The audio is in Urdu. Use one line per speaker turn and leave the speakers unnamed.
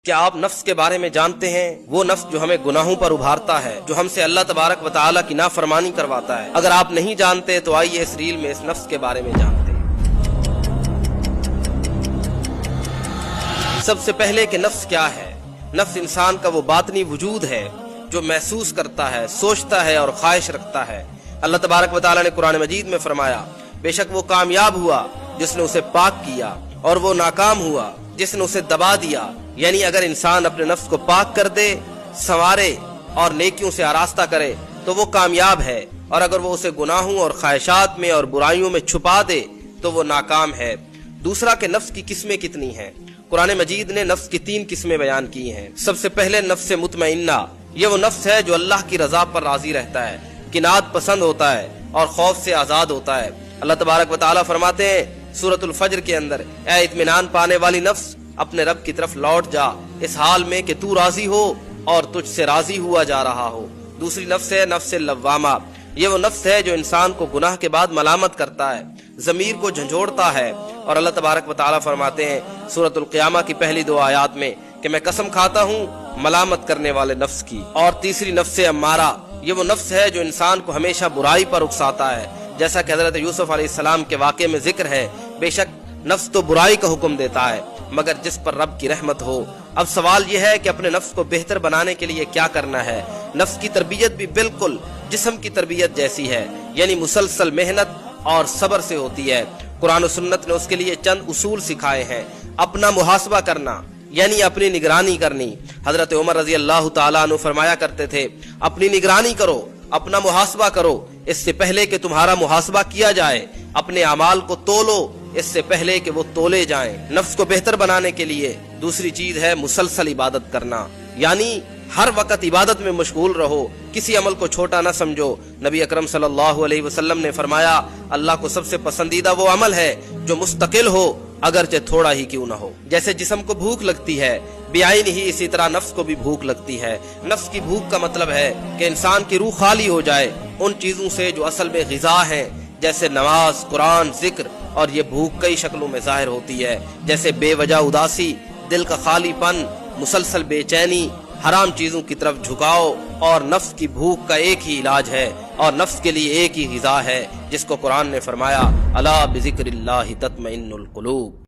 کیا آپ نفس کے بارے میں جانتے ہیں؟ وہ نفس جو ہمیں گناہوں پر ابھارتا ہے، جو ہم سے اللہ تبارک و تعالیٰ کی نافرمانی کرواتا ہے۔ اگر آپ نہیں جانتے تو آئیے اس ریل میں اس نفس کے بارے میں جانتے ہیں۔ سب سے پہلے کہ نفس کیا ہے؟ نفس انسان کا وہ باطنی وجود ہے جو محسوس کرتا ہے، سوچتا ہے اور خواہش رکھتا ہے۔ اللہ تبارک و تعالیٰ نے قرآن مجید میں فرمایا، بے شک وہ کامیاب ہوا جس نے اسے پاک کیا، اور وہ ناکام ہوا جس نے اسے دبا دیا۔ یعنی اگر انسان اپنے نفس کو پاک کر دے، سنوارے اور نیکیوں سے آراستہ کرے تو وہ کامیاب ہے، اور اگر وہ اسے گناہوں اور خواہشات میں اور برائیوں میں چھپا دے تو وہ ناکام ہے۔ دوسرا کہ نفس کی قسمیں کتنی ہیں؟ قرآن مجید نے نفس کی 3 قسمیں بیان کی ہیں۔ سب سے پہلے نفس مطمئنہ، یہ وہ نفس ہے جو اللہ کی رضا پر راضی رہتا ہے، قناعت پسند ہوتا ہے اور خوف سے آزاد ہوتا ہے۔ اللہ تبارک و تعالیٰ فرماتے ہیں سورۃ الفجر کے اندر، اے اطمینان پانے والی نفس، اپنے رب کی طرف لوٹ جا، اس حال میں کہ تو راضی ہو اور تجھ سے راضی ہوا جا رہا ہو۔ دوسری نفس ہے نفس لوامہ، یہ وہ نفس ہے جو انسان کو گناہ کے بعد ملامت کرتا ہے، ضمیر کو جھنجھوڑتا ہے، اور اللہ تبارک و تعالیٰ فرماتے ہیں سورۃ القیامہ کی پہلی 2 آیات میں کہ میں قسم کھاتا ہوں ملامت کرنے والے نفس کی۔ اور تیسری نفس امارہ، یہ وہ نفس ہے جو انسان کو ہمیشہ برائی پر اکساتا ہے، جیسا کہ حضرت یوسف علیہ السلام کے واقعے میں ذکر ہے، بے شک نفس تو برائی کا حکم دیتا ہے مگر جس پر رب کی رحمت ہو۔ اب سوال یہ ہے کہ اپنے نفس کو بہتر بنانے کے لیے کیا کرنا ہے؟ نفس کی تربیت بھی بالکل جسم کی تربیت جیسی ہے، یعنی مسلسل محنت اور صبر سے ہوتی ہے۔ قرآن و سنت نے اس کے لیے چند اصول سکھائے ہیں۔ اپنا محاسبہ کرنا، یعنی اپنی نگرانی کرنی۔ حضرت عمر رضی اللہ تعالیٰ عنہ فرمایا کرتے تھے، اپنی نگرانی کرو، اپنا محاسبہ کرو، اس سے پہلے کہ تمہارا محاسبہ کیا جائے۔ اپنے اعمال کو تولو اس سے پہلے کہ وہ تولے جائیں۔ نفس کو بہتر بنانے کے لیے دوسری چیز ہے مسلسل عبادت کرنا، یعنی ہر وقت عبادت میں مشغول رہو، کسی عمل کو چھوٹا نہ سمجھو۔ نبی اکرم صلی اللہ علیہ وسلم نے فرمایا، اللہ کو سب سے پسندیدہ وہ عمل ہے جو مستقل ہو اگرچہ تھوڑا ہی کیوں نہ ہو۔ جیسے جسم کو بھوک لگتی ہے بیعین ہی اسی طرح نفس کو بھی بھوک لگتی ہے۔ نفس کی بھوک کا مطلب ہے کہ انسان کی روح خالی ہو جائے ان چیزوں سے جو اصل میں غذا ہیں، جیسے نماز، قرآن، ذکر، اور یہ بھوک کئی شکلوں میں ظاہر ہوتی ہے، جیسے بے وجہ اداسی، دل کا خالی پن، مسلسل بے چینی، حرام چیزوں کی طرف جھکاؤ۔ اور نفس کی بھوک کا ایک ہی علاج ہے اور نفس کے لیے ایک ہی غذا ہے، جس کو قرآن نے فرمایا، الا بذکر اللہ تطمئن القلوب۔